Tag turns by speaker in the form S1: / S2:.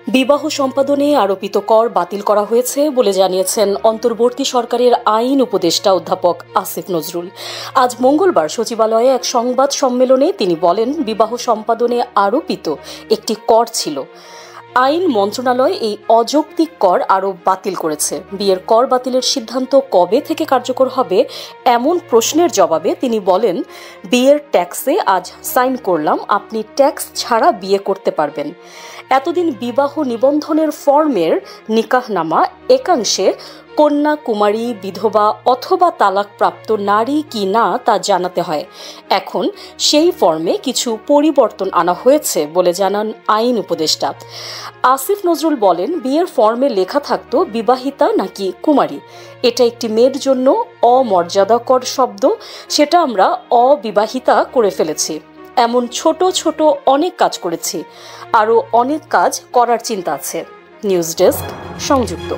S1: বিবাহ সম্পাদনে আরোপিত কর বাতিল করা হয়েছে বলে জানিয়েছেন অন্তর্বর্তী সরকারের আইন উপদেষ্টা অধ্যাপক আসিফ নজরুল। আজ মঙ্গলবার সচিবালয়ে এক সংবাদ সম্মেলনে তিনি বলেন, বিবাহ সম্পাদনে আরোপিত একটি কর ছিল। আইন মন্ত্রণালয় এই অযৌক্তিক কর আরোপ বাতিল করেছে। বিয়ের কর বাতিলের সিদ্ধান্ত কবে থেকে কার্যকর হবে এমন প্রশ্নের জবাবে তিনি বলেন, বিয়ের ট্যাক্সে আজ সাইন করলাম, আপনি ট্যাক্স ছাড়া বিয়ে করতে পারবেন। এতদিন বিবাহ নিবন্ধনের ফর্মের নিকাহনামা একাংশে কন্যা, কুমারী, বিধবা অথবা তালাকপ্রাপ্ত নারী কি না তা জানাতে হয়। এখন সেই ফর্মে কিছু পরিবর্তন আনা হয়েছে বলে জানান আইন উপদেষ্টা। আসিফ নজরুল বলেন, বিয়ের ফর্মে লেখা থাকতো বিবাহিতা নাকি কুমারী। এটা একটি মেয়ের জন্য অমর্যাদাকর শব্দ, সেটা আমরা অবিবাহিতা করে ফেলেছি। এমন ছোট ছোট অনেক কাজ করেছি, আরও অনেক কাজ করার চিন্তা আছে। নিউজ ডেস্ক, সংযুক্ত।